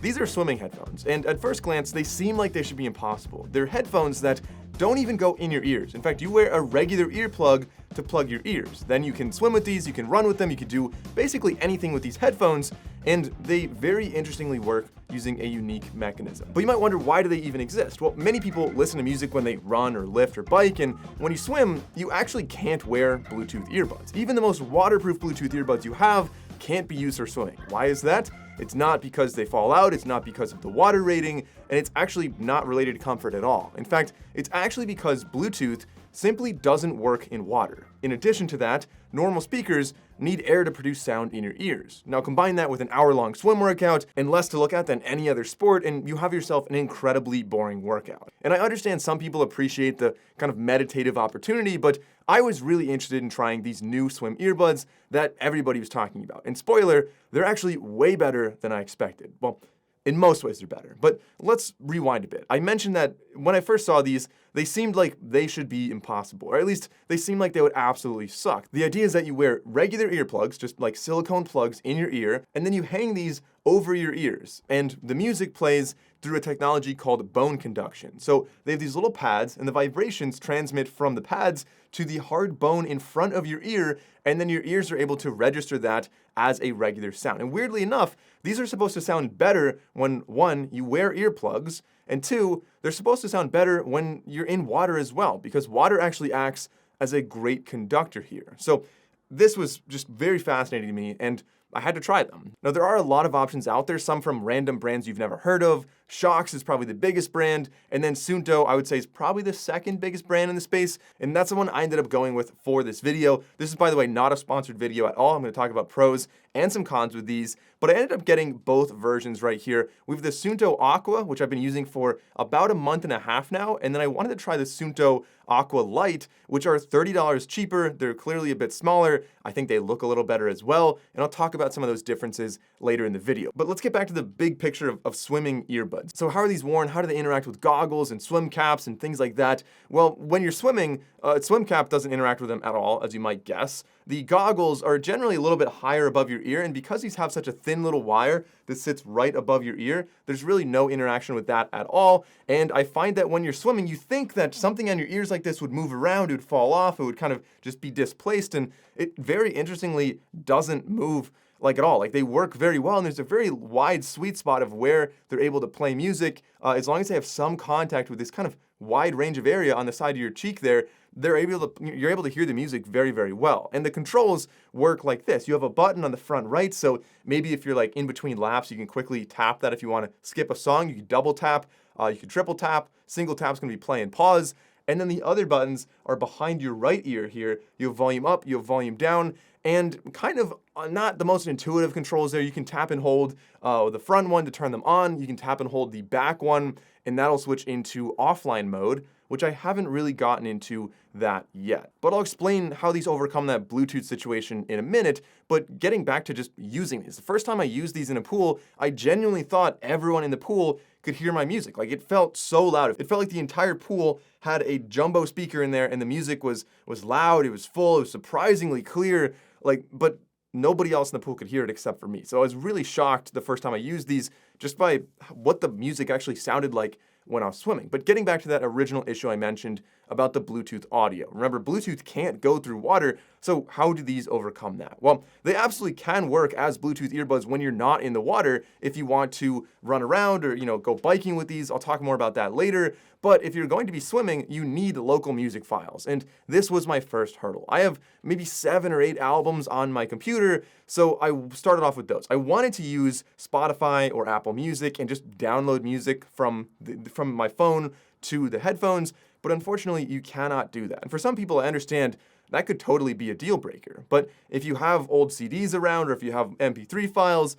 These are swimming headphones, and at first glance, they seem like they should be impossible. They're headphones that don't even go in your ears. In fact, you wear a regular earplug to plug your ears. Then you can swim with these, you can run with them, you can do basically anything with these headphones, and they very interestingly work using a unique mechanism. But you might wonder, why do they even exist? Well, many people listen to music when they run or lift or bike, and when you swim, you actually can't wear Bluetooth earbuds. Even the most waterproof Bluetooth earbuds you have can't be used for swimming. Why is that? It's not because they fall out, it's not because of the water rating, and it's actually not related to comfort at all. In fact, it's actually because Bluetooth simply doesn't work in water. In addition to that, normal speakers need air to produce sound in your ears. Now combine that with an hour-long swim workout and less to look at than any other sport, and you have yourself an incredibly boring workout. And I understand some people appreciate the kind of meditative opportunity, but I was really interested in trying these new swim earbuds that everybody was talking about. And spoiler, they're actually way better than I expected. Well, in most ways they're better, but let's rewind a bit. I mentioned that when I first saw these, they seemed like they should be impossible, or at least they seemed like they would absolutely suck. The idea is that you wear regular earplugs, just like silicone plugs in your ear, and then you hang these over your ears, and the music plays through a technology called bone conduction. So they have these little pads, and the vibrations transmit from the pads to the hard bone in front of your ear, and then your ears are able to register that as a regular sound. And weirdly enough, these are supposed to sound better when, one, you wear earplugs, and two, they're supposed to sound better when you're in water as well, because water actually acts as a great conductor here. So this was just very fascinating to me, and I had to try them. Now, there are a lot of options out there, some from random brands you've never heard of. Shox is probably the biggest brand, and then Suunto, I would say, is probably the second biggest brand in the space, and that's the one I ended up going with for this video. This is, by the way, not a sponsored video at all. I'm gonna talk about pros and some cons with these, but I ended up getting both versions right here. We have the Suunto Aqua, which I've been using for about a month and a half now, and then I wanted to try the Suunto Aqua Lite, which are $30 cheaper. They're clearly a bit smaller. I think they look a little better as well, and I'll talk about some of those differences later in the video. But let's get back to the big picture of swimming earbuds. So how are these worn? How do they interact with goggles and swim caps and things like that? Well, when you're swimming, a swim cap doesn't interact with them at all, as you might guess. The goggles are generally a little bit higher above your ear, and because these have such a thin little wire that sits right above your ear, there's really no interaction with that at all. And I find that when you're swimming, you think that something on your ears like this would move around, it would fall off, it would kind of just be displaced, and it very interestingly doesn't move like at all. Like, they work very well, and there's a very wide sweet spot of where they're able to play music. As long as they have some contact with this kind of wide range of area on the side of your cheek there, you're able to hear the music very, very well. And the controls work like this. You have a button on the front right, so maybe if you're like in between laps, you can quickly tap that. If you want to skip a song, you can double tap, you can triple tap, single tap's gonna be play and pause. And then the other buttons are behind your right ear here. You have volume up, you have volume down, and kind of not the most intuitive controls there. You can tap and hold the front one to turn them on. You can tap and hold the back one, and that'll switch into offline mode, which I haven't really gotten into that yet. But I'll explain how these overcome that Bluetooth situation in a minute. But getting back to just using these, the first time I used these in a pool, I genuinely thought everyone in the pool could hear my music. Like, it felt so loud. It felt like the entire pool had a jumbo speaker in there, and the music was loud, it was full, it was surprisingly clear, but nobody else in the pool could hear it except for me. So I was really shocked the first time I used these just by what the music actually sounded like when I was swimming. But getting back to that original issue I mentioned about the Bluetooth audio. Remember, Bluetooth can't go through water, so how do these overcome that? Well, they absolutely can work as Bluetooth earbuds when you're not in the water if you want to run around or, go biking with these. I'll talk more about that later. But if you're going to be swimming, you need local music files, and this was my first hurdle. I have maybe 7 or 8 albums on my computer, so I started off with those. I wanted to use Spotify or Apple Music and just download music from my phone to the headphones, but unfortunately, you cannot do that. And for some people, I understand that could totally be a deal breaker. But if you have old CDs around, or if you have MP3 files,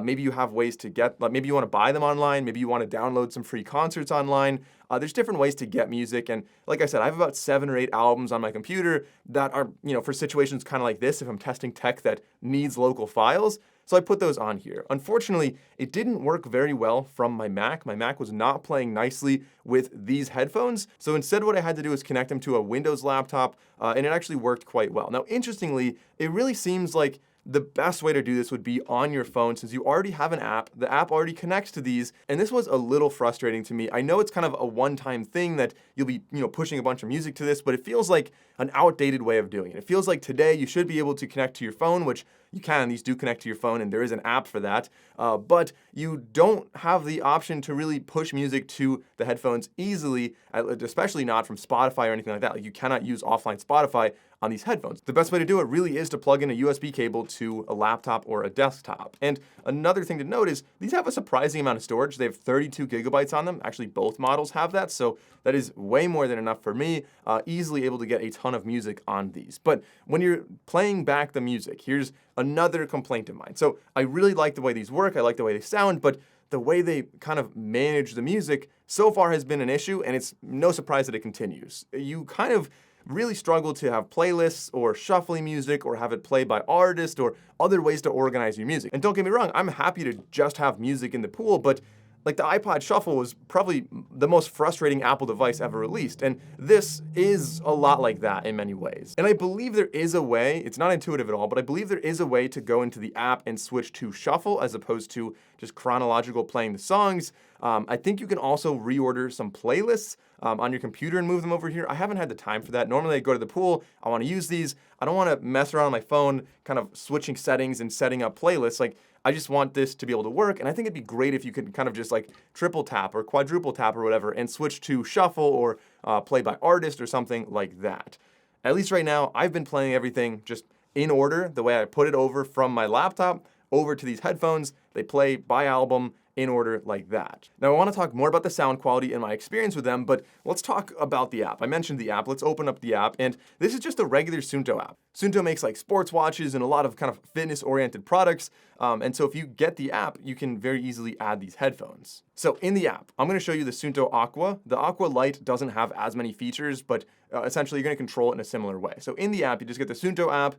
maybe you have ways to get, maybe you want to buy them online, maybe you want to download some free concerts online. There's different ways to get music. And like I said, I have about 7 or 8 albums on my computer that are, for situations kind of like this, if I'm testing tech that needs local files. So I put those on here. Unfortunately, it didn't work very well from my Mac. My Mac was not playing nicely with these headphones. So instead, what I had to do is connect them to a Windows laptop, and it actually worked quite well. Now, interestingly, it really seems like the best way to do this would be on your phone since you already have an app. The app already connects to these, and this was a little frustrating to me. I know it's kind of a one-time thing that you'll be, pushing a bunch of music to this, but it feels like an outdated way of doing it. It feels like today you should be able to connect to your phone, which you can. These do connect to your phone, and there is an app for that. But you don't have the option to really push music to the headphones easily, especially not from Spotify or anything like that. Like you cannot use offline Spotify on these headphones. The best way to do it really is to plug in a USB cable to a laptop or a desktop. And another thing to note is these have a surprising amount of storage. They have 32 gigabytes on them. Actually, both models have that, so that is way more than enough for me. Easily able to get a ton of music on these. But when you're playing back the music, here's another complaint of mine. So I really like the way these work. I like the way they sound, but the way they kind of manage the music so far has been an issue, and it's no surprise that it continues. You kind of really struggle to have playlists or shuffling music or have it play by artist or other ways to organize your music. And don't get me wrong, I'm happy to just have music in the pool, but like the iPod Shuffle was probably the most frustrating Apple device ever released, and this is a lot like that in many ways. And I believe there is a way, it's not intuitive at all, but I believe there is a way to go into the app and switch to Shuffle as opposed to just chronological playing the songs. I think you can also reorder some playlists on your computer and move them over here. I haven't had the time for that. Normally I go to the pool, I want to use these. I don't want to mess around on my phone kind of switching settings and setting up playlists. Like, I just want this to be able to work, and I think it'd be great if you could kind of just like triple tap or quadruple tap or whatever and switch to Shuffle or play by artist or something like that. At least right now, I've been playing everything just in order, the way I put it over from my laptop over to these headphones. They play by album in order like that. Now I want to talk more about the sound quality and my experience with them, but let's talk about the app. I mentioned the app. Let's open up the app, and this is just a regular Suunto app. Suunto makes like sports watches and a lot of kind of fitness-oriented products, and so if you get the app, you can very easily add these headphones. So in the app, I'm going to show you the Suunto Aqua. The Aqua Lite doesn't have as many features, but essentially you're going to control it in a similar way. So in the app, you just get the Suunto app.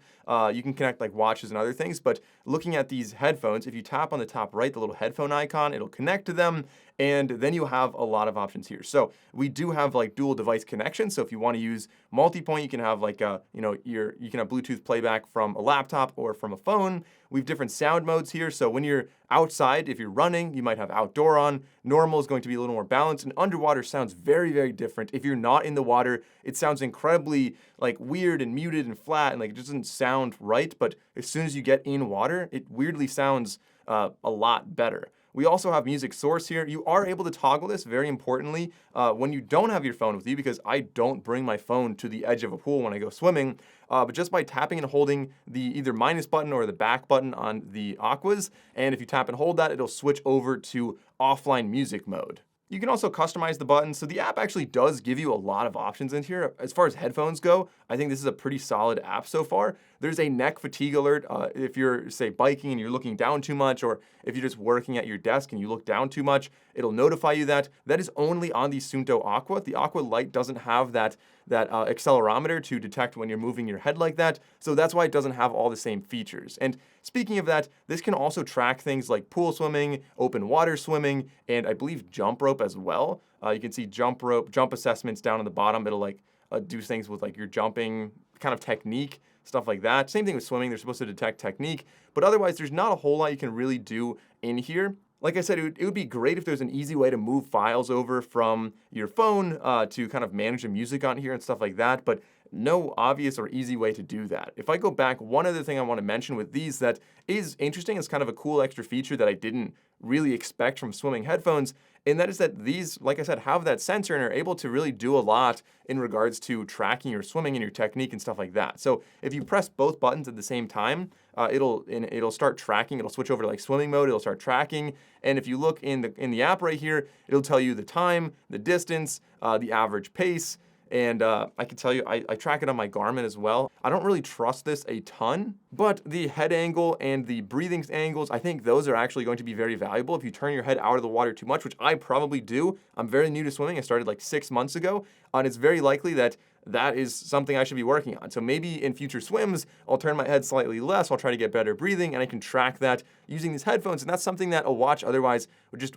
You can connect like watches and other things, but looking at these headphones, if you tap on the top right, the little headphone icon, it'll connect to them, and then you have a lot of options here. So we do have like dual device connection. So if you want to use multi-point, you can have like you can have Bluetooth playback from a laptop or from a phone. We have different sound modes here. So when you're outside, if you're running, you might have outdoor on. Normal is going to be a little more balanced, and underwater sounds very, very different. If you're not in the water, it sounds incredibly like weird and muted and flat, and like it just doesn't sound right. But as soon as you get in water, it weirdly sounds a lot better. We also have music source here. You are able to toggle this, very importantly, when you don't have your phone with you, because I don't bring my phone to the edge of a pool when I go swimming. But just by tapping and holding the either minus button or the back button on the Aquas, and if you tap and hold that, it'll switch over to offline music mode. You can also customize the buttons. So the app actually does give you a lot of options in here. As far as headphones go, I think this is a pretty solid app so far. There's a neck fatigue alert if you're, say, biking and you're looking down too much, or if you're just working at your desk and you look down too much, it'll notify you that. That is only on the Suunto Aqua. The Aqua Lite doesn't have that accelerometer to detect when you're moving your head like that, so that's why it doesn't have all the same features. And speaking of that, this can also track things like pool swimming, open water swimming, and I believe jump rope as well. You can see jump rope, jump assessments down on the bottom. It'll like do things with like your jumping kind of technique, stuff like that. Same thing with swimming, they're supposed to detect technique, but otherwise there's not a whole lot you can really do in here. Like I said, it would be great if there's an easy way to move files over from your phone to kind of manage the music on here and stuff like that, but no obvious or easy way to do that. If I go back, one other thing I want to mention with these that is interesting, it's kind of a cool extra feature that I didn't really expect from swimming headphones, and that is that these, like I said, have that sensor and are able to really do a lot in regards to tracking your swimming and your technique and stuff like that. So if you press both buttons at the same time, it'll start tracking. It'll switch over to like swimming mode. It'll start tracking. And if you look in the app right here, it'll tell you the time, the distance, the average pace. And I can tell you, I track it on my Garmin as well. I don't really trust this a ton, but the head angle and the breathing angles, I think those are actually going to be very valuable. If you turn your head out of the water too much, which I probably do, I'm very new to swimming. I started like 6 months ago, and it's very likely that that is something I should be working on. So maybe in future swims, I'll turn my head slightly less, I'll try to get better breathing, and I can track that using these headphones, and that's something that a watch otherwise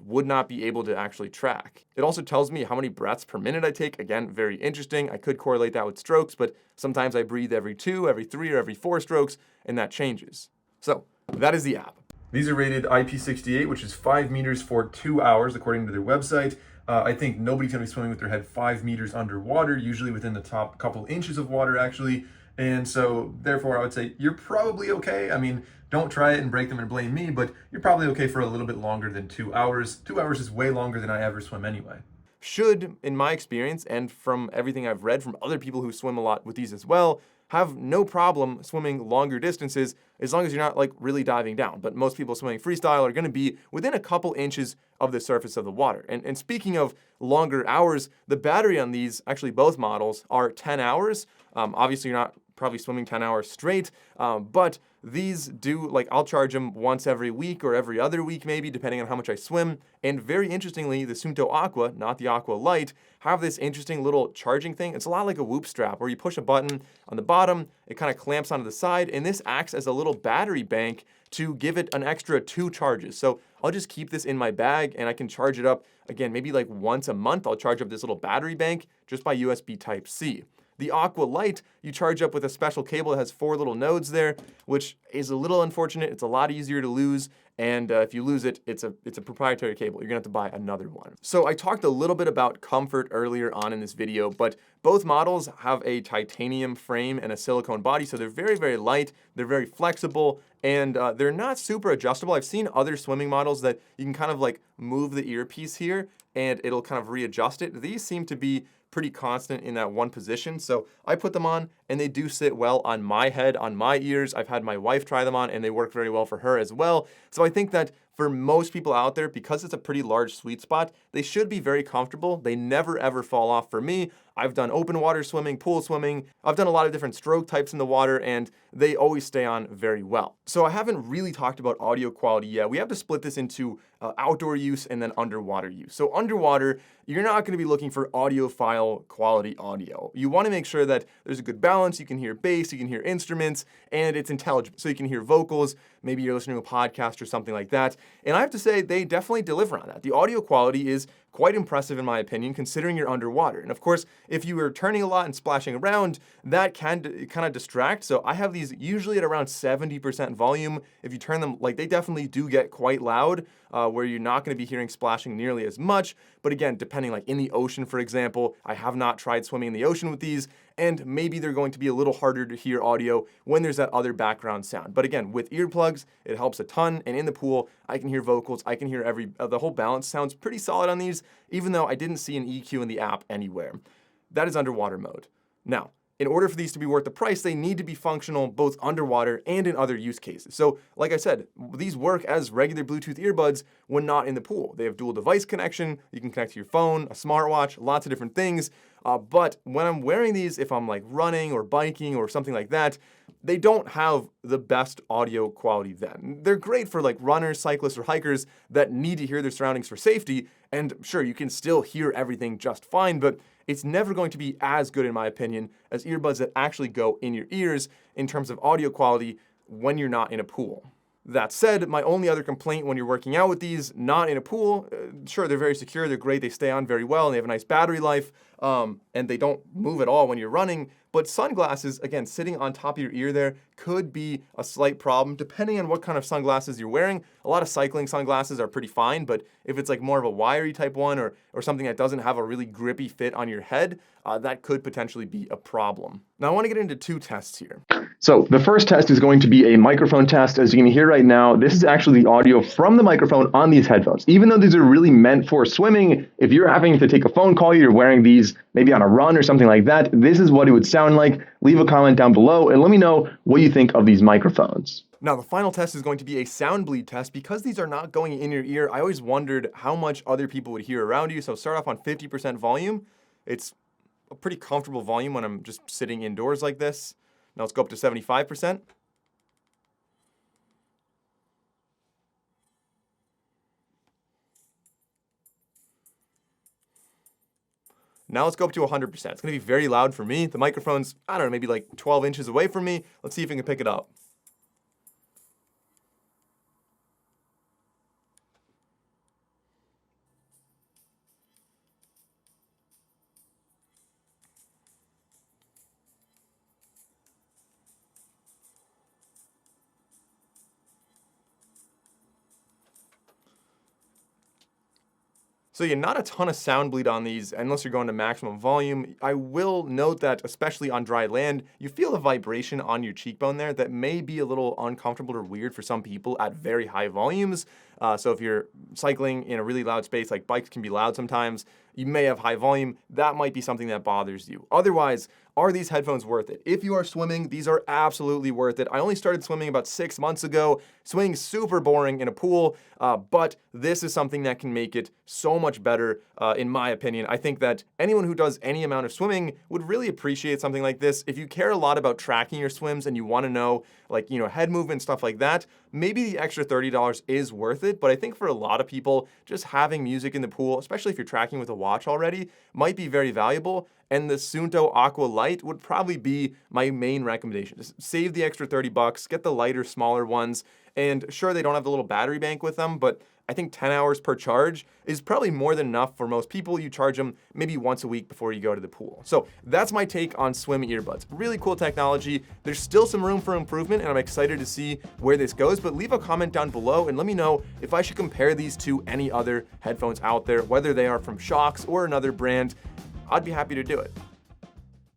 would not be able to actually track. It also tells me how many breaths per minute I take. Again, very interesting. I could correlate that with strokes, but sometimes I breathe every 2, every 3, or every 4 strokes, and that changes. So that is the app. These are rated IP68, which is 5 meters for 2 hours, according to their website. I think nobody's gonna be swimming with their head 5 meters underwater, usually within the top couple inches of water, actually. And so, therefore, I would say you're probably okay. I mean, don't try it and break them and blame me, but you're probably okay for a little bit longer than 2 hours. 2 hours is way longer than I ever swim anyway. Should, in my experience, and from everything I've read from other people who swim a lot with these as well, have no problem swimming longer distances as long as you're not like really diving down. But most people swimming freestyle are going to be within a couple inches of the surface of the water. And speaking of longer hours, the battery on these, actually both models, are 10 hours. Obviously, you're not probably swimming 10 hours straight, but these do, like, I'll charge them once every week or every other week maybe, depending on how much I swim. And very interestingly, the Suunto Aqua, not the Aqua Lite, have this interesting little charging thing. It's a lot like a Whoop strap, where you push a button on the bottom, it kind of clamps onto the side, and this acts as a little battery bank to give it an extra 2 charges. So I'll just keep this in my bag and I can charge it up, again, maybe like once a month. I'll charge up this little battery bank just by USB Type-C. The Aqua Lite, you charge up with a special cable that has 4 little nodes there, which is a little unfortunate. It's a lot easier to lose, and if you lose it, it's a proprietary cable. You're gonna have to buy another one. So I talked a little bit about comfort earlier on in this video, but both models have a titanium frame and a silicone body, so they're very, very light, they're very flexible, and they're not super adjustable. I've seen other swimming models that you can kind of like move the earpiece here, and it'll kind of readjust it. These seem to be pretty constant in that one position. So I put them on and they do sit well on my head, on my ears. I've had my wife try them on and they work very well for her as well. So I think that for most people out there, because it's a pretty large sweet spot, they should be very comfortable. They never ever fall off for me. I've done open water swimming, pool swimming. I've done a lot of different stroke types in the water and they always stay on very well. So I haven't really talked about audio quality yet. We have to split this into outdoor use and then underwater use. So underwater, you're not going to be looking for audiophile quality audio. You want to make sure that there's a good balance. You can hear bass, you can hear instruments, and it's intelligible. So you can hear vocals, maybe you're listening to a podcast or something like that. And I have to say, they definitely deliver on that. The audio quality is quite impressive in my opinion, considering you're underwater. And of course, if you are turning a lot and splashing around, that can kind of distract. So I have these usually at around 70% volume. If you turn them, like they definitely do get quite loud, where you're not going to be hearing splashing nearly as much. But again, depending, like in the ocean, for example, I have not tried swimming in the ocean with these, and maybe they're going to be a little harder to hear audio when there's that other background sound. But again, with earplugs, it helps a ton. And in the pool, I can hear vocals, I can hear the whole balance sounds pretty solid on these, even though I didn't see an EQ in the app anywhere. That is underwater mode. Now, in order for these to be worth the price, they need to be functional both underwater and in other use cases. So, like I said, these work as regular Bluetooth earbuds when not in the pool. They have dual device connection, you can connect to your phone, a smartwatch, lots of different things. But when I'm wearing these, if I'm like running or biking or something like that, they don't have the best audio quality then. They're great for like runners, cyclists, or hikers that need to hear their surroundings for safety. And sure, you can still hear everything just fine, but it's never going to be as good, in my opinion, as earbuds that actually go in your ears in terms of audio quality when you're not in a pool. That said, my only other complaint when you're working out with these, not in a pool, sure, they're very secure, they're great, they stay on very well, and they have a nice battery life, and they don't move at all when you're running. But sunglasses, again, sitting on top of your ear there could be a slight problem, depending on what kind of sunglasses you're wearing. A lot of cycling sunglasses are pretty fine, but if it's like more of a wiry type one or something that doesn't have a really grippy fit on your head, that could potentially be a problem. Now, I want to get into 2 tests here. So the first test is going to be a microphone test. As you can hear right now, this is actually the audio from the microphone on these headphones. Even though these are really meant for swimming, if you're having to take a phone call, you're wearing these maybe on a run or something like that, this is what it would sound like. Leave a comment down below and let me know what you think of these microphones. Now, the final test is going to be a sound bleed test. Because these are not going in your ear, I always wondered how much other people would hear around you. So start off on 50% volume. It's a pretty comfortable volume when I'm just sitting indoors like this. Now let's go up to 75%. Now let's go up to 100%. It's going to be very loud for me. The microphone's, I don't know, maybe like 12 inches away from me. Let's see if we can pick it up. So yeah, not a ton of sound bleed on these unless you're going to maximum volume. I will note that especially on dry land, you feel a vibration on your cheekbone there that may be a little uncomfortable or weird for some people at very high volumes. So if you're cycling in a really loud space, like bikes can be loud sometimes, you may have high volume. That might be something that bothers you. Otherwise, are these headphones worth it? If you are swimming, these are absolutely worth it. I only started swimming about 6 months ago. Swimming's super boring in a pool, but this is something that can make it so much better, in my opinion. I think that anyone who does any amount of swimming would really appreciate something like this. If you care a lot about tracking your swims and you want to know, like, head movement, stuff like that, maybe the extra $30 is worth it. But I think for a lot of people, just having music in the pool, especially if you're tracking with a watch already, might be very valuable. And the Suunto Aqua Lite would probably be my main recommendation. Just save the extra $30, get the lighter, smaller ones. And sure, they don't have the little battery bank with them, but I think 10 hours per charge is probably more than enough for most people. You charge them maybe once a week before you go to the pool. So that's my take on swim earbuds. Really cool technology. There's still some room for improvement, and I'm excited to see where this goes, but leave a comment down below and let me know if I should compare these to any other headphones out there, whether they are from Shocks or another brand. I'd be happy to do it.